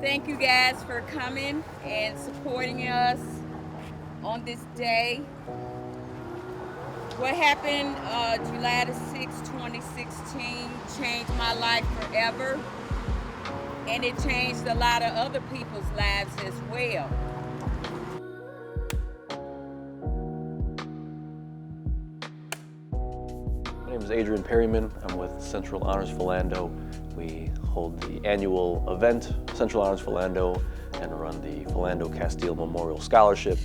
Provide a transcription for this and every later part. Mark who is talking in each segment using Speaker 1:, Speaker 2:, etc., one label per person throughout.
Speaker 1: thank you guys for coming and supporting us on this day. What happened July the 6th, 2016 changed my life forever, and it changed a lot of other people's lives as well.
Speaker 2: My name is Adrian Perryman. I'm with Central Honors Philando. We hold the annual event, Central Honors Philando, and run the Philando Castile Memorial Scholarship.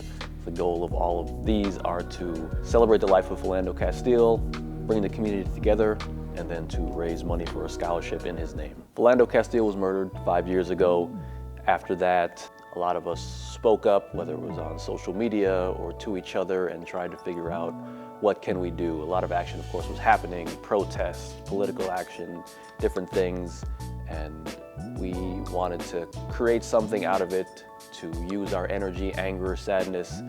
Speaker 2: The goal of all of these are to celebrate the life of Philando Castile, bring the community together, and then to raise money for a scholarship in his name. Philando Castile was murdered 5 years ago. After that, a lot of us spoke up, whether it was on social media or to each other, and tried to figure out what can we do. A lot of action, of course, was happening, protests, political action, different things, and we wanted to create something out of it, to use our energy, anger, sadness,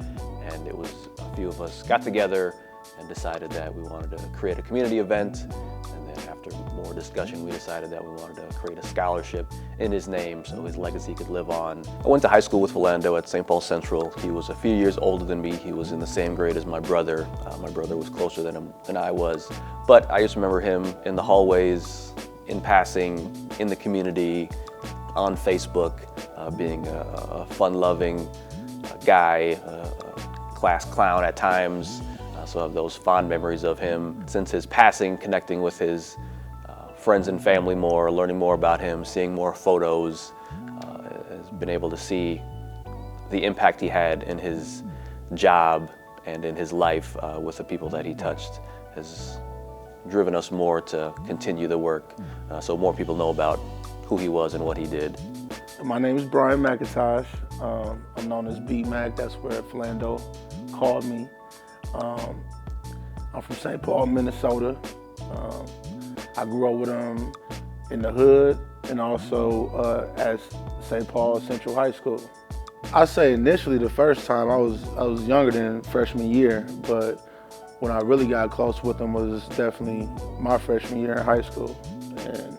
Speaker 2: and it was a few of us got together and decided that we wanted to create a community event. And then after more discussion, we decided that we wanted to create a scholarship in his name so his legacy could live on. I went to high school with Philando at St. Paul Central. He was a few years older than me. He was in the same grade as my brother. My brother was closer than I was. But I just remember him in the hallways, in passing, in the community, on Facebook, being a fun-loving guy, class clown at times. So I have those fond memories of him. Since his passing, connecting with his friends and family more, learning more about him, seeing more photos, has been able to see the impact he had in his job and in his life with the people that he touched, has driven us more to continue the work so more people know about who he was and what he did.
Speaker 3: My name is Brian McIntosh. I'm known as B Mac. That's where Philando called me. I'm from St. Paul, Minnesota. I grew up with him in the hood and also at St. Paul Central High School. I say initially the first time I was younger than freshman year, but when I really got close with him was definitely my freshman year in high school, and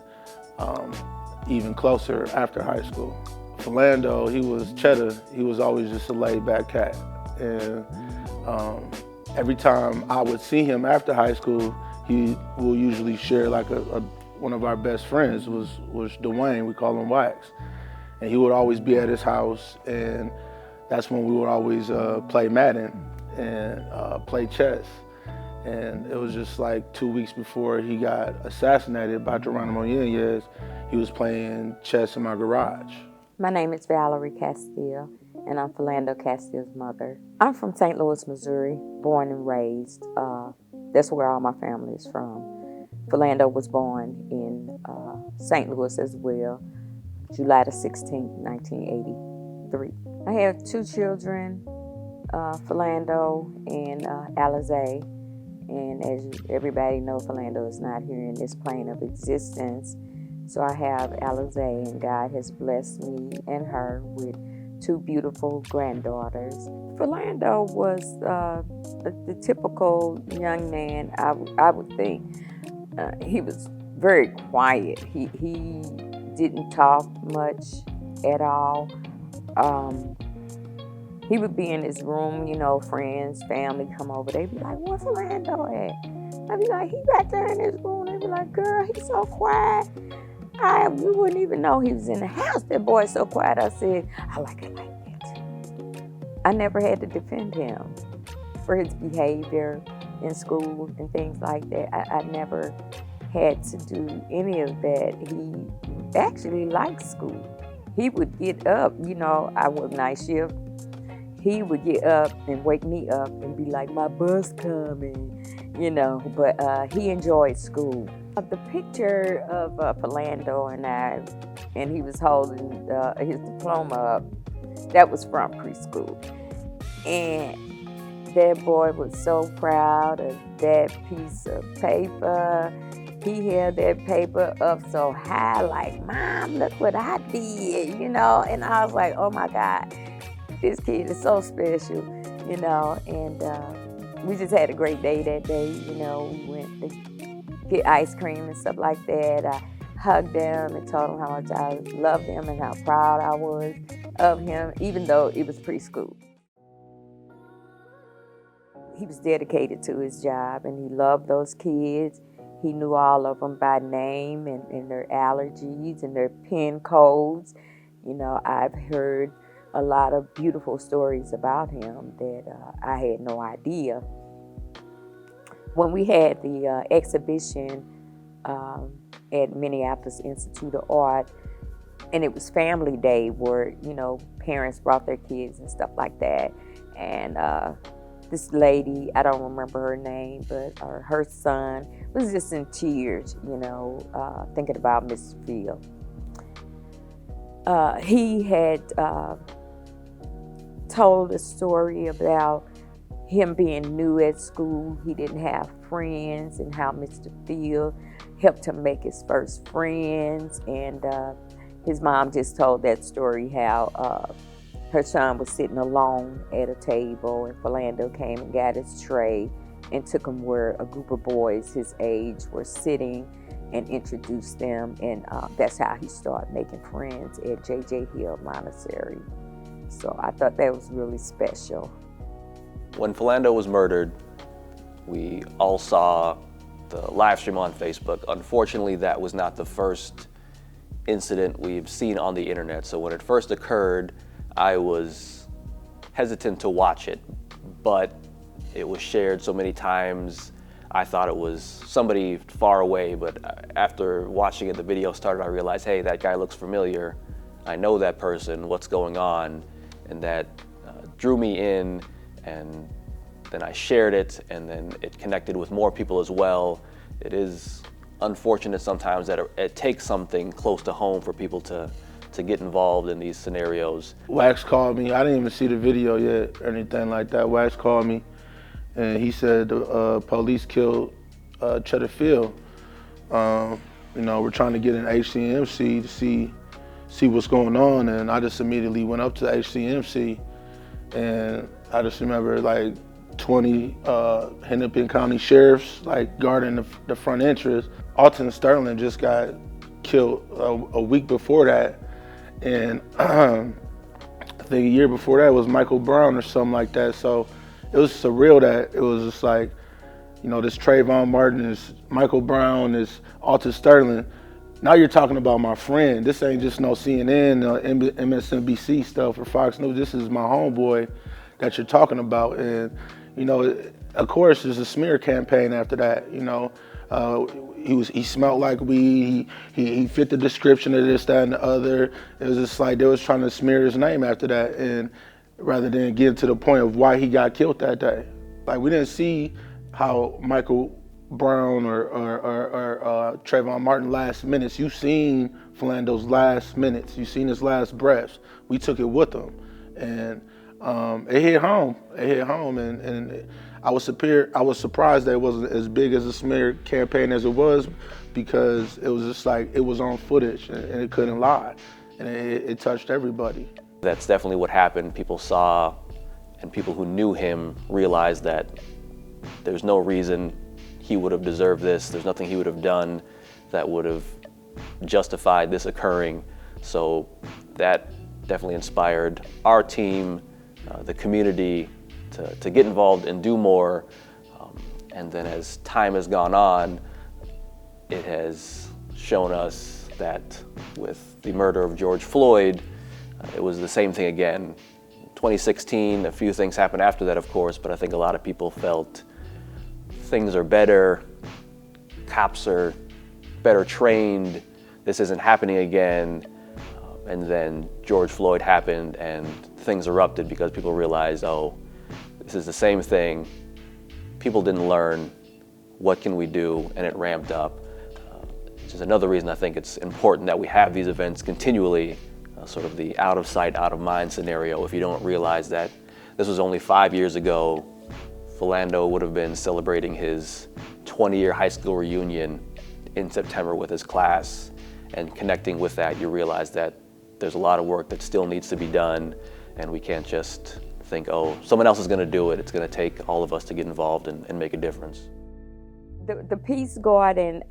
Speaker 3: even closer after high school. Philando, he was cheddar. He was always just a laid-back cat, and every time I would see him after high school, he will usually share like one of our best friends was Dwayne. We call him Wax, and he would always be at his house, and that's when we would always play Madden and play chess. And it was just like 2 weeks before he got assassinated by Geronimo Yanez, he was playing chess in my garage.
Speaker 4: My name is Valerie Castile, and I'm Philando Castile's mother. I'm from St. Louis, Missouri, born and raised. That's where all my family is from. Philando was born in St. Louis as well, July the 16th, 1983. I have two children, Philando and Alize. And as everybody knows, Philando is not here in this plane of existence. So I have Alize, and God has blessed me and her with two beautiful granddaughters. Philando was the typical young man, I would think. He was very quiet. He didn't talk much at all. He would be in his room, you know, friends, family come over. They'd be like, "Where's Philando at?" I'd be like, "He back there in his room." They'd be like, "Girl, he's so quiet. We wouldn't even know he was in the house. That boy's so quiet." I said, "I like it like that." I never had to defend him for his behavior in school and things like that. I never had to do any of that. He actually liked school. He would get up, you know, I work night shift. He would get up and wake me up and be like, "My bus coming," you know, but he enjoyed school. The picture of Philando and he was holding his diploma up, that was from preschool. And that boy was so proud of that piece of paper. He held that paper up so high, like, "Mom, look what I did," you know, and I was like, "Oh my God. This kid is so special," you know, and we just had a great day that day, you know. We went to get ice cream and stuff like that. I hugged him and told him how much I loved him and how proud I was of him, even though it was preschool. He was dedicated to his job, and he loved those kids. He knew all of them by name and their allergies and their PIN codes. You know, I've heard a lot of beautiful stories about him that I had no idea. When we had the exhibition at Minneapolis Institute of Art, and it was family day where, you know, parents brought their kids and stuff like that. And this lady, I don't remember her name, but her son was just in tears, you know, thinking about Mr. Phil. He had told a story about him being new at school. He didn't have friends, and how Mr. Phil helped him make his first friends. And his mom just told that story, how her son was sitting alone at a table, and Philando came and got his tray and took him where a group of boys his age were sitting and introduced them. And that's how he started making friends at J.J. Hill Montessori. So I thought that was really special.
Speaker 2: When Philando was murdered, we all saw the live stream on Facebook. Unfortunately, that was not the first incident we've seen on the internet. So when it first occurred, I was hesitant to watch it, but it was shared so many times. I thought it was somebody far away, but after watching it, the video started, I realized, hey, that guy looks familiar. I know that person, what's going on? And that drew me in, and then I shared it, and then it connected with more people as well. It is unfortunate sometimes that it takes something close to home for people to get involved in these scenarios.
Speaker 3: Wax called me. I didn't even see the video yet or anything like that. Wax called me, and he said the police killed Cheddar Phil. You know, we're trying to get an HCMC to see what's going on, and I just immediately went up to the HCMC, and I just remember like 20 Hennepin County sheriffs like guarding the front entrance. Alton Sterling just got killed a week before that, and I think a year before that was Michael Brown or something like that. So it was surreal that it was just like, you know, this Trayvon Martin, this Michael Brown, this Alton Sterling. Now you're talking about my friend. This ain't just no CNN, MSNBC stuff or Fox News. This is my homeboy that you're talking about. And, you know, of course, there's a smear campaign after that. You know, he smelled like weed. He fit the description of this, that, and the other. It was just like they was trying to smear his name after that, and rather than get to the point of why he got killed that day. Like, we didn't see how Michael Brown or Trayvon Martin last minutes. You seen Philando's last minutes. You seen his last breaths. We took it with him, and it hit home. It hit home, and I was surprised that it wasn't as big as a smear campaign as it was, because it was just like it was on footage and it couldn't lie, and it touched everybody.
Speaker 2: That's definitely what happened. People saw, and people who knew him realized that there's no reason he would have deserved this. There's nothing he would have done that would have justified this occurring. So that definitely inspired our team, the community, to get involved and do more. And then as time has gone on, it has shown us that with the murder of George Floyd, it was the same thing again. 2016, a few things happened after that, of course, but I think a lot of people felt things are better, cops are better trained, this isn't happening again. And then George Floyd happened and things erupted because people realized, oh, this is the same thing. People didn't learn. What can we do? And it ramped up. Which is another reason I think it's important that we have these events continually, sort of the out of sight, out of mind scenario. If you don't realize that this was only 5 years ago, Philando would have been celebrating his 20-year high school reunion in September with his class, and connecting with that, you realize that there's a lot of work that still needs to be done, and we can't just think, oh, someone else is going to do it. It's going to take all of us to get involved and make a difference.
Speaker 4: The Peace Garden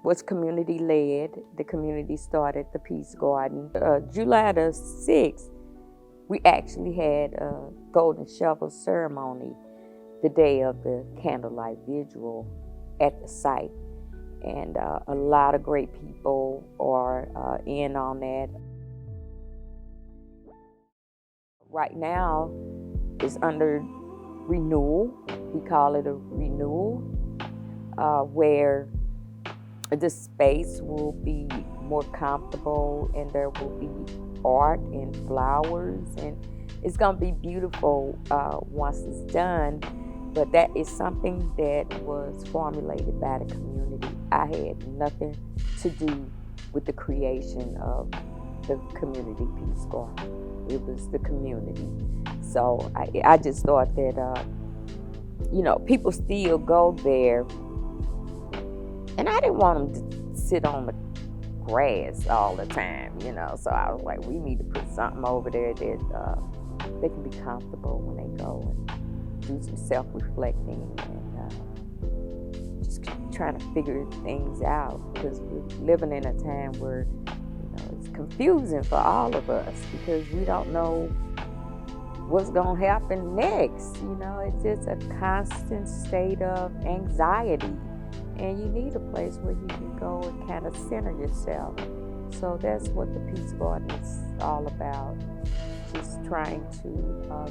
Speaker 4: was community led. The community started the Peace Garden. July the 6th, we actually had a golden shovel ceremony the day of the candlelight vigil at the site. And a lot of great people are in on that. Right now, it's under renewal. We call it a renewal, where the space will be more comfortable and there will be art and flowers, and it's gonna be beautiful once it's done. But that is something that was formulated by the community. I had nothing to do with the creation of the community Peace Garden. It was the community. So I just thought that, people still go there. And I didn't want them to sit on the grass all the time, So I was like, we need to put something over there that they can be comfortable when they go and do some self-reflecting and just trying to figure things out, because we're living in a time where it's confusing for all of us because we don't know what's going to happen next. It's just a constant state of anxiety, and you need a place where you can go and kind of center yourself. So that's what the Peace Garden is all about, just trying to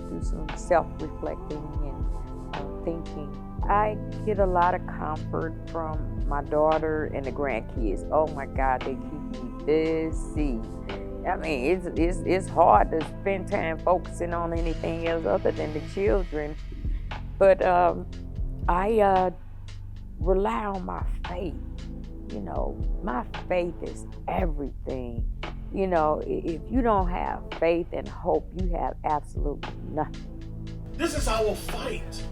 Speaker 4: do some self-reflecting and thinking. I get a lot of comfort from my daughter and the grandkids. Oh my God, they keep me busy. I mean, it's hard to spend time focusing on anything else other than the children. But I rely on my faith. My faith is everything. If you don't have faith and hope, you have absolutely nothing.
Speaker 5: This is our fight.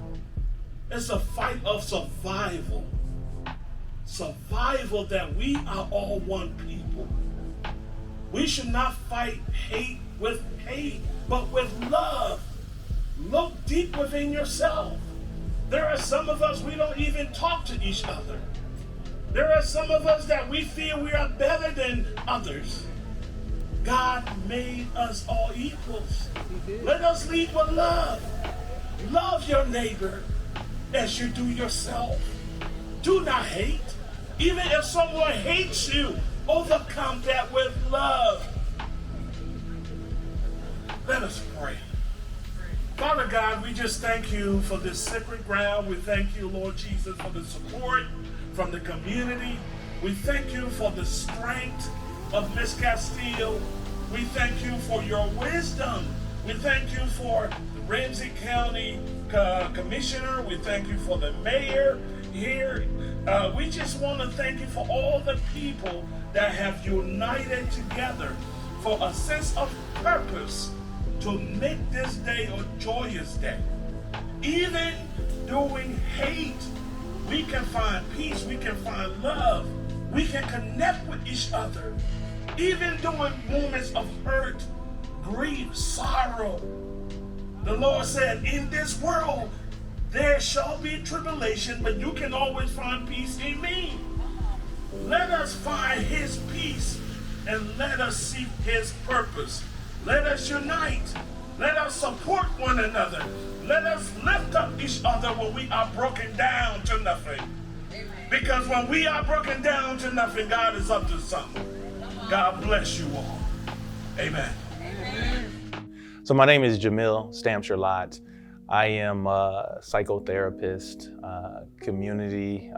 Speaker 5: It's a fight of survival. Survival that we are all one people. We should not fight hate with hate, but with love. Look deep within yourself. There are some of us, we don't even talk to each other. There are some of us that we feel we are better than others. God made us all equals. Let us lead with love. Love your neighbor as you do yourself. Do not hate. Even if someone hates you, overcome that with love. Let us pray. Father God, we just thank you for this sacred ground. We thank you, Lord Jesus, for the support from the community. We thank you for the strength of Miss Castile. We thank you for your wisdom. We thank you for the Ramsey County Commissioner. We thank you for the mayor here. We just want to thank you for all the people that have united together for a sense of purpose to make this day a joyous day. Even during hate, we can find peace, we can find love, we can connect with each other. Even during moments of hurt, grief, sorrow, the Lord said, in this world, there shall be tribulation, but you can always find peace in me. Let us find his peace and let us seek his purpose. Let us unite. Let us support one another. Let us lift up each other when we are broken down to nothing. Amen. Because when we are broken down to nothing, God is up to something. God bless you all. Amen. Amen.
Speaker 6: So my name is Jamil Stamsher-Lott. I am a psychotherapist, community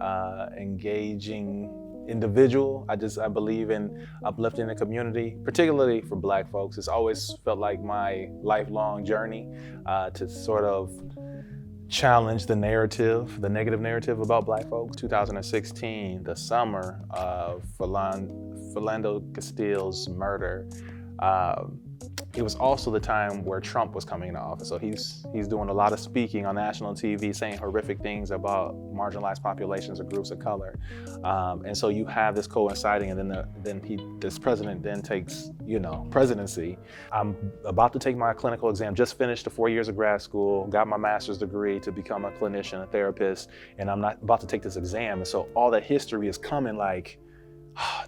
Speaker 6: engaging individual. I believe in uplifting the community, particularly for Black folks. It's always felt like my lifelong journey to sort of challenge the narrative, the negative narrative about Black folks. 2016, the summer of Philando Castile's murder, it was also the time where Trump was coming into office. So he's doing a lot of speaking on national TV, saying horrific things about marginalized populations or groups of color. And so you have this coinciding, and then this president then takes, presidency. I'm about to take my clinical exam, just finished the 4 years of grad school, got my master's degree to become a clinician, a therapist, and I'm not about to take this exam. And so all that history is coming like,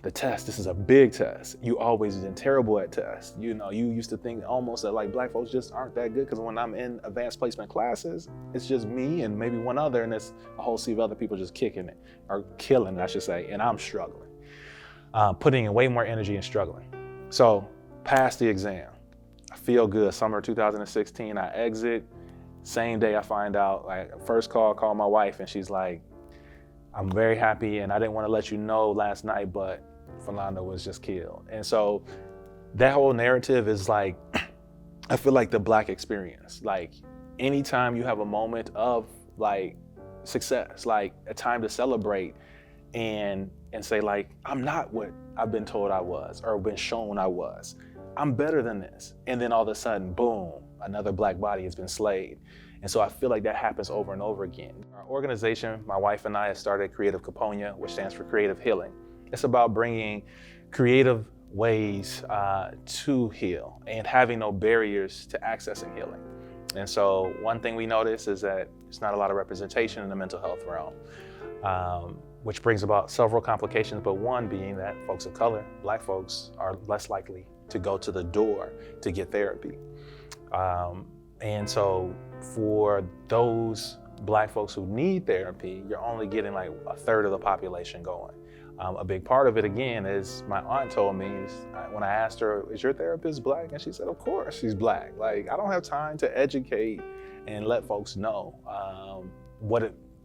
Speaker 6: the test, this is a big test. You always been terrible at tests. You know, you used to think almost that like black folks just aren't that good, because when I'm in advanced placement classes, it's just me and maybe one other, and it's a whole sea of other people just kicking it, or killing it, I should say, and I'm struggling. Putting in way more energy and struggling. So, pass the exam. I feel good. Summer 2016, I exit. Same day I find out, like, first call my wife, and she's like, I'm very happy, and I didn't want to let you know last night, but Philando was just killed. And so that whole narrative is like, I feel like the black experience. Like, anytime you have a moment of like success, like a time to celebrate and say like, I'm not what I've been told I was or been shown I was. I'm better than this. And then all of a sudden, boom, another black body has been slayed. And so I feel like that happens over and over again. Our organization, my wife and I, have started Creative Caponia, which stands for Creative Healing. It's about bringing creative ways to heal and having no barriers to accessing healing. And so one thing we notice is that there's not a lot of representation in the mental health realm, which brings about several complications, but one being that folks of color, black folks, are less likely to go to the door to get therapy. And so for those black folks who need therapy, you're only getting like a third of the population going. A big part of it, again, is my aunt told me, when I asked her, is your therapist black? And she said, of course she's black. Like, I don't have time to educate and let folks know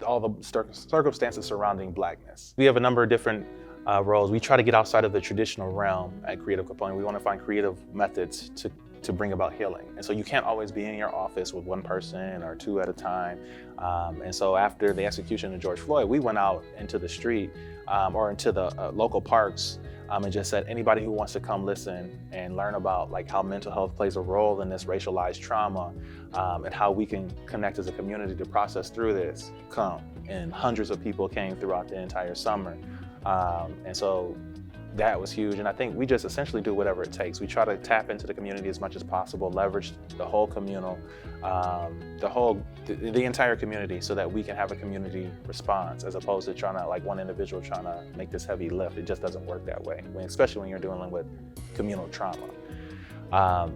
Speaker 6: all the circumstances surrounding blackness. We have a number of different roles. We try to get outside of the traditional realm at Creative Caponia. We want to find creative methods to bring about healing. And so you can't always be in your office with one person or two at a time. And so after the execution of George Floyd, we went out into the street or into the local parks and just said, anybody who wants to come listen and learn about like how mental health plays a role in this racialized trauma and how we can connect as a community to process through this, come. And hundreds of people came throughout the entire summer. And so that was huge. And I think we just essentially do whatever it takes. We try to tap into the community as much as possible, leverage the whole communal, the entire community, so that we can have a community response, as opposed to trying to, like, one individual trying to make this heavy lift. It just doesn't work that way, especially when you're dealing with communal trauma.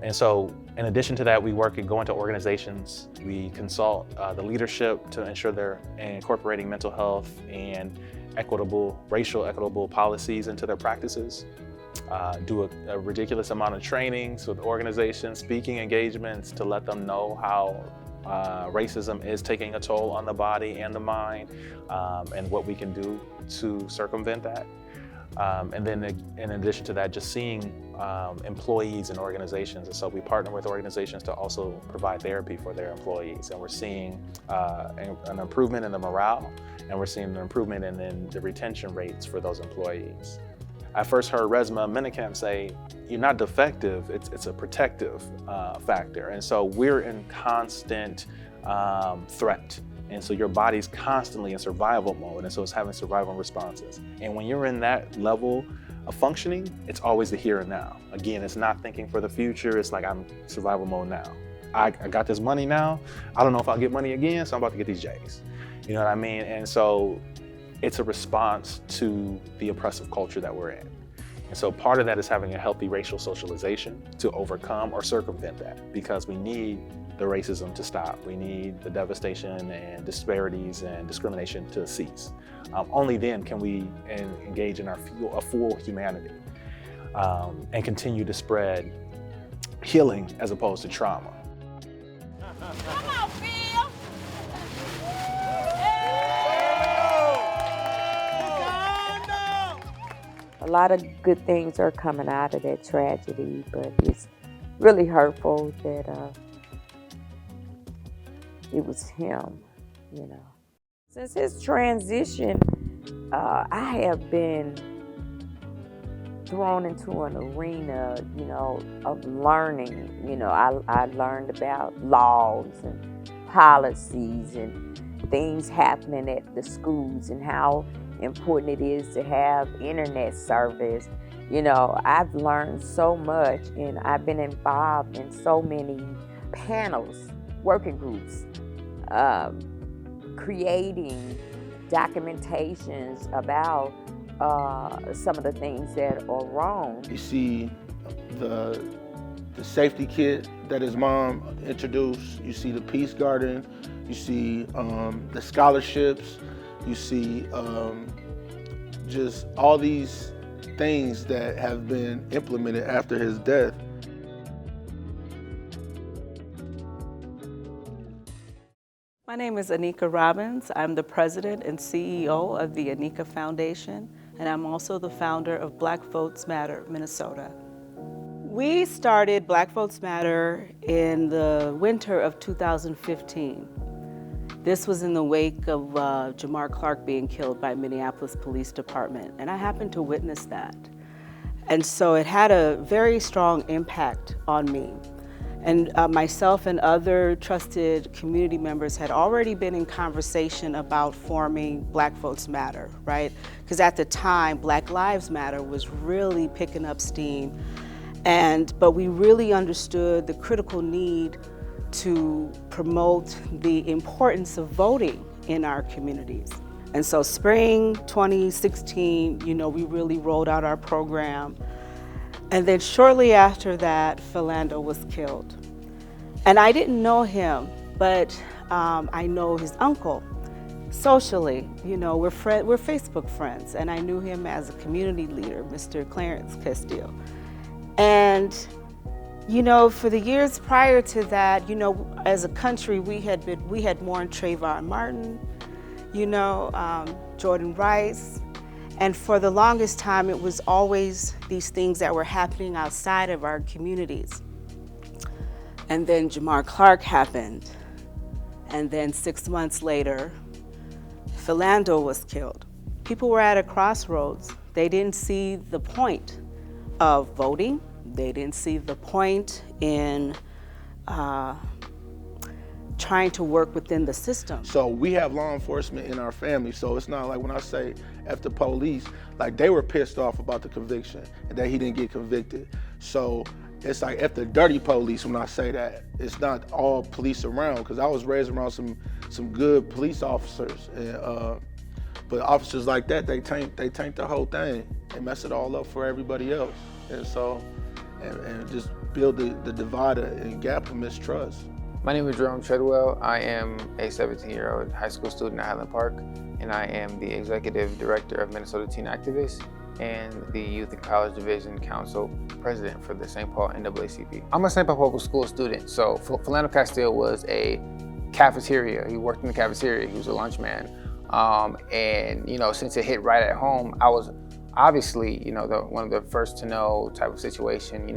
Speaker 6: And so in addition to that, we work and go into organizations. We consult the leadership to ensure they're incorporating mental health and racial equitable policies into their practices. Do a ridiculous amount of trainings with organizations, speaking engagements to let them know how racism is taking a toll on the body and the mind, and what we can do to circumvent that. And then in addition to that, just seeing employees in organizations. And so we partner with organizations to also provide therapy for their employees. And we're seeing an improvement in the morale, and we're seeing an improvement in the retention rates for those employees. I first heard Resma Minicamp say, you're not defective, it's a protective factor. And so we're in constant threat. And so your body's constantly in survival mode, and so it's having survival responses. And when you're in that level of functioning, it's always the here and now. Again, it's not thinking for the future, it's like, I'm survival mode now. I got this money now, I don't know if I'll get money again, so I'm about to get these J's. You know what I mean? And so it's a response to the oppressive culture that we're in. And so part of that is having a healthy racial socialization to overcome or circumvent that, because we need the racism to stop. We need the devastation and disparities and discrimination to cease. Only then can we engage in a full humanity and continue to spread healing as opposed to trauma.
Speaker 1: Come on, Phil.
Speaker 4: A lot of good things are coming out of that tragedy, but it's really hurtful that it was him, you know. Since his transition, I have been thrown into an arena, you know, of learning. You know, I learned about laws and policies and things happening at the schools and how important it is to have internet service. You know, I've learned so much, and I've been involved in so many panels, working groups, creating documentations about some of the things that are wrong.
Speaker 3: You see the safety kit that his mom introduced. You see the Peace Garden. You see the scholarships. You see just all these things that have been implemented after his death.
Speaker 7: My name is Anika Robbins. I'm the president and CEO of the Anika Foundation, and I'm also the founder of Black Votes Matter Minnesota. We started Black Votes Matter in the winter of 2015. This was in the wake of Jamar Clark being killed by Minneapolis Police Department, and I happened to witness that. And so it had a very strong impact on me. And myself and other trusted community members had already been in conversation about forming Black Votes Matter, right? Because at the time, Black Lives Matter was really picking up steam. But we really understood the critical need to promote the importance of voting in our communities. And so spring 2016, we really rolled out our program. And then shortly after that, Philando was killed. And I didn't know him, but I know his uncle. Socially, we're Facebook friends, and I knew him as a community leader, Mr. Honors Castile. And, for the years prior to that, as a country, we had mourned Trayvon Martin, Jordan Rice. And for the longest time, it was always these things that were happening outside of our communities. And then Jamar Clark happened. And then 6 months later, Philando was killed. People were at a crossroads. They didn't see the point of voting. They didn't see the point in trying to work within the system.
Speaker 3: So we have law enforcement in our family, so it's not like when I say F the police, like they were pissed off about the conviction and that he didn't get convicted. So it's like F the dirty police when I say that. It's not all police around, because I was raised around some good police officers. But officers like that, they taint the whole thing. They mess it all up for everybody else. And so, and just build the divide and gap of mistrust.
Speaker 8: My name is Jerome Treadwell. I am a 17-year-old high school student at Highland Park, and I am the executive director of Minnesota Teen Activists and the Youth and College Division Council president for the St. Paul NAACP. I'm a St. Paul Public School student, so Philando Castile was a cafeteria. He worked in the cafeteria. He was a lunchman. And since it hit right at home, I was obviously, one of the first to know type of situation,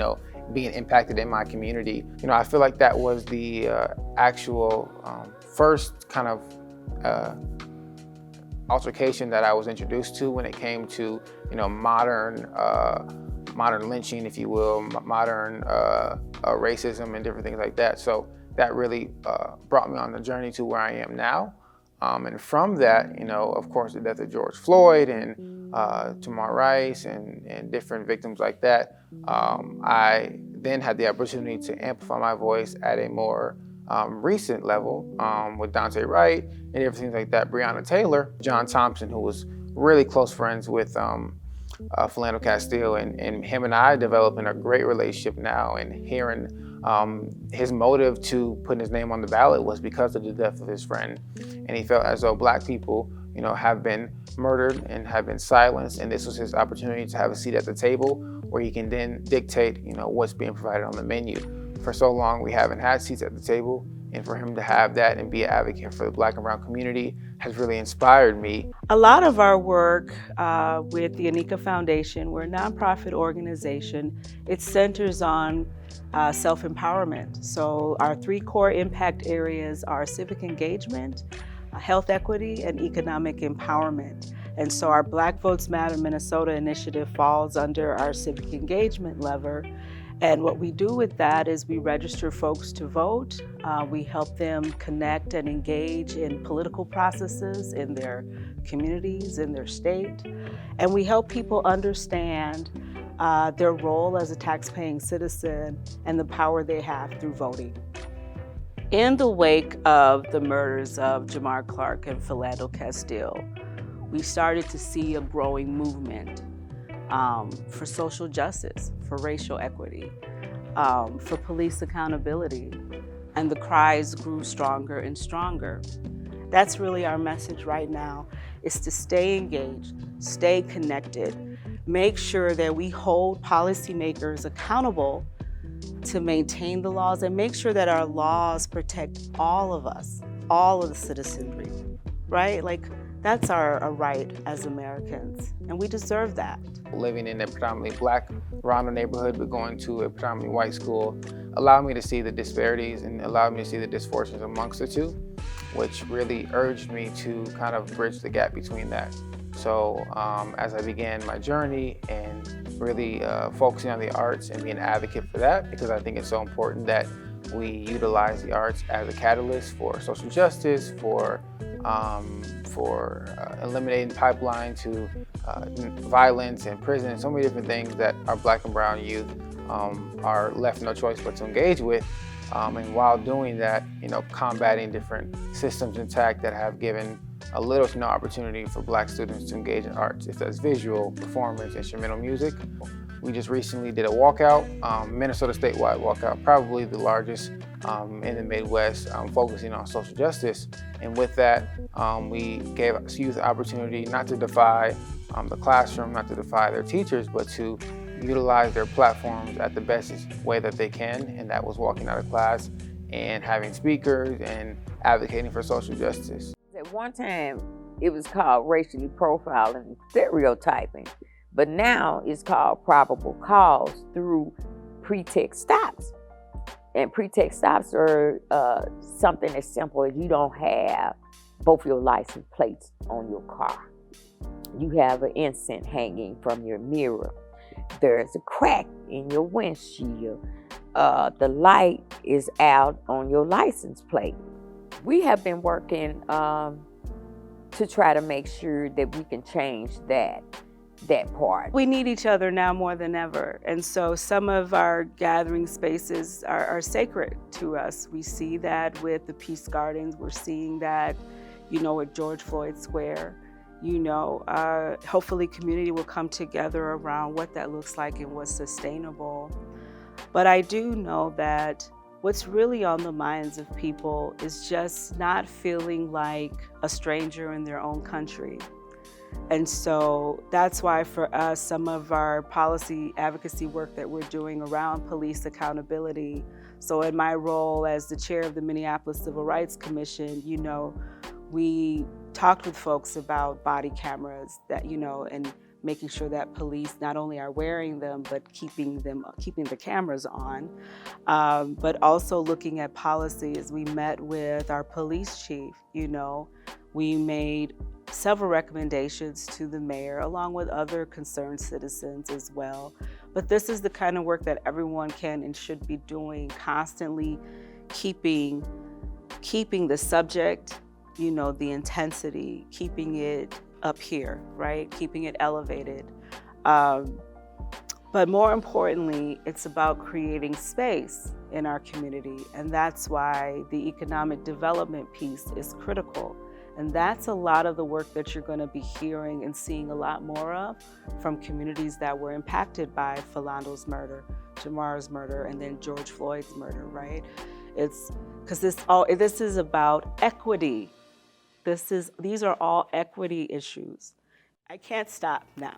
Speaker 8: being impacted in my community. I feel like that was the actual first kind of altercation that I was introduced to when it came to, modern lynching, if you will, modern racism and different things like that. So that really brought me on the journey to where I am now. And from that, of course, the death of George Floyd and Tamar Rice and different victims like that, I then had the opportunity to amplify my voice at a more recent level with Dante Wright and everything like that. Breonna Taylor, John Thompson, who was really close friends with Philando Castile, and him and I developing a great relationship now, and hearing his motive to putting his name on the ballot was because of the death of his friend. And he felt as though Black people, have been murdered and have been silenced, and this was his opportunity to have a seat at the table where he can then dictate, what's being provided on the menu. For so long, we haven't had seats at the table, and for him to have that and be an advocate for the Black and Brown community has really inspired me.
Speaker 7: A lot of our work with the Anika Foundation, we're a nonprofit organization. It centers on self-empowerment. So our 3 core impact areas are civic engagement, health equity, and economic empowerment. And so our Black Votes Matter Minnesota initiative falls under our civic engagement lever. And what we do with that is we register folks to vote. We help them connect and engage in political processes in their communities, in their state. And we help people understand their role as a tax-paying citizen and the power they have through voting. In the wake of the murders of Jamar Clark and Philando Castile, we started to see a growing movement for social justice, for racial equity, for police accountability, and the cries grew stronger and stronger. That's really our message right now, is to stay engaged, stay connected, make sure that we hold policymakers accountable to maintain the laws, and make sure that our laws protect all of us, all of the citizenry, right? Like, that's our right as Americans, and we deserve that.
Speaker 8: Living in a predominantly Black Rondo neighborhood, but going to a predominantly white school allowed me to see the disparities and allowed me to see the disfortunes amongst the two, which really urged me to kind of bridge the gap between that. So as I began my journey and really focusing on the arts and being an advocate for that, because I think it's so important that we utilize the arts as a catalyst for social justice, for eliminating pipeline to violence and prison, and so many different things that our Black and brown youth are left no choice but to engage with. And while doing that, combating different systems intact that have given a little to no opportunity for Black students to engage in arts, if that's visual, performance, instrumental music. We just recently did a walkout, Minnesota statewide walkout, probably the largest in the Midwest, focusing on social justice. And with that, we gave youth the opportunity not to defy the classroom, not to defy their teachers, but to utilize their platforms at the best way that they can, and that was walking out of class and having speakers and advocating for social justice.
Speaker 4: At one time, it was called racially profiling and stereotyping, but now it's called probable cause through pretext stops. And pretext stops are something as simple as you don't have both your license plates on your car. You have an incense hanging from your mirror. There's a crack in your windshield. The light is out on your license plate. We have been working to try to make sure that we can change that part.
Speaker 7: We need each other now more than ever. And so some of our gathering spaces are sacred to us. We see that with the Peace Gardens. We're seeing that, at George Floyd Square. Hopefully community will come together around what that looks like and what's sustainable. But I do know that what's really on the minds of people is just not feeling like a stranger in their own country. And so that's why for us, some of our policy advocacy work that we're doing around police accountability. So in my role as the chair of the Minneapolis Civil Rights Commission, we talked with folks about body cameras that, and making sure that police not only are wearing them, but keeping the cameras on, but also looking at policies. We met with our police chief, we made several recommendations to the mayor, along with other concerned citizens as well. But this is the kind of work that everyone can and should be doing, constantly keeping the subject, the intensity, keeping it up here, right? Keeping it elevated. But more importantly, it's about creating space in our community. And that's why the economic development piece is critical. And that's a lot of the work that you're going to be hearing and seeing a lot more of from communities that were impacted by Philando's murder, Jamar's murder, and then George Floyd's murder, right? It's because this is about equity. These are all equity issues. I can't stop now.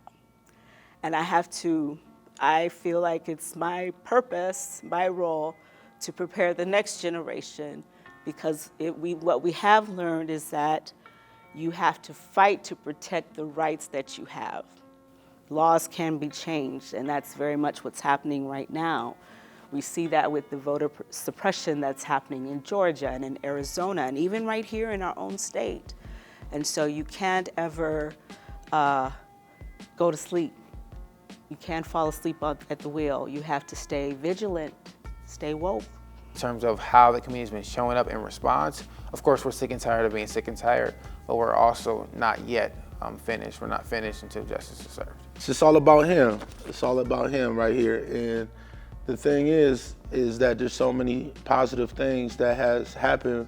Speaker 7: And I feel like it's my purpose, my role, to prepare the next generation, because what we have learned is that you have to fight to protect the rights that you have. Laws can be changed, and that's very much what's happening right now. We see that with the voter suppression that's happening in Georgia and in Arizona, and even right here in our own state. And so you can't ever go to sleep. You can't fall asleep at the wheel. You have to stay vigilant, stay woke.
Speaker 8: In terms of how the community's been showing up in response, of course, we're sick and tired of being sick and tired, but we're also not yet finished. We're not finished until justice is served.
Speaker 3: It's just all about him. It's all about him right here. And the thing is that there's so many positive things that has happened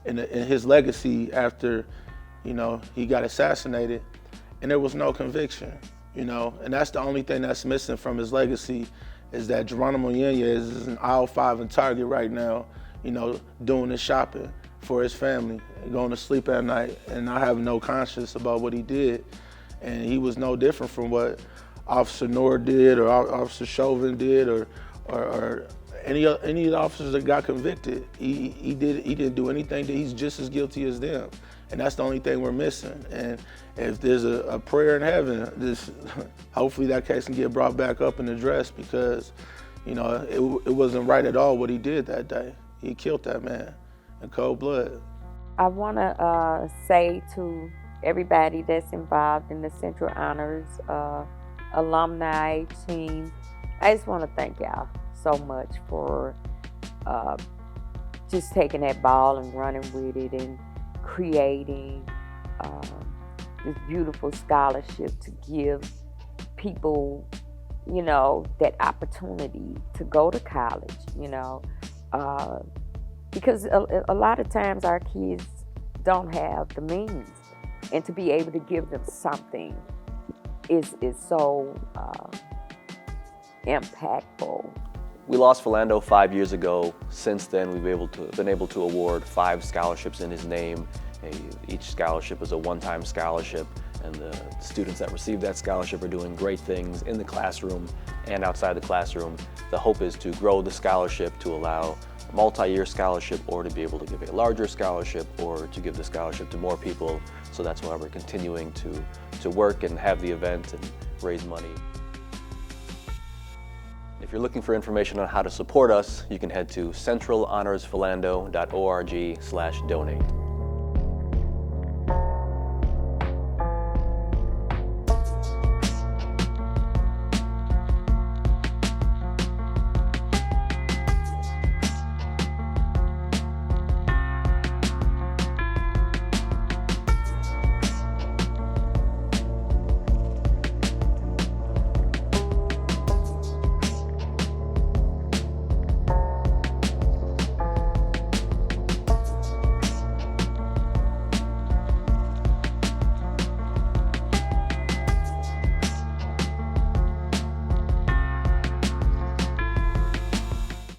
Speaker 3: in his legacy after, he got assassinated. and there was no conviction, you know, and that's the only thing that's missing from his legacy is that Geronimo Yenya is in aisle 5 in Target right now, you know, doing his shopping for his family, going to sleep at night and not having no conscience about what he did. And he was no different from what Officer Noor did or Officer Chauvin did or any of the officers that got convicted. He didn't do anything that he's just as guilty as them. And that's the only thing we're missing. And if there's a prayer in heaven, hopefully that case can get brought back up and addressed because, you know, it wasn't right at all what he did that day. He killed that man in cold blood.
Speaker 4: I want to say to everybody that's involved in the Central Honors alumni team, I just want to thank y'all so much for just taking that ball and running with it and creating this beautiful scholarship to give people, you know, that opportunity to go to college, you know, because a lot of times our kids don't have the means, and to be able to give them something is so impactful.
Speaker 2: We lost Philando 5 years ago. Since then, we've been able to award 5 scholarships in his name. Each scholarship is a one-time scholarship, and the students that receive that scholarship are doing great things in the classroom and outside the classroom. The hope is to grow the scholarship to allow a multi-year scholarship, or to be able to give a larger scholarship, or to give the scholarship to more people. So that's why we're continuing to work and have the event and raise money. If you're looking for information on how to support us, you can head to centralhonorsphilando.org/donate.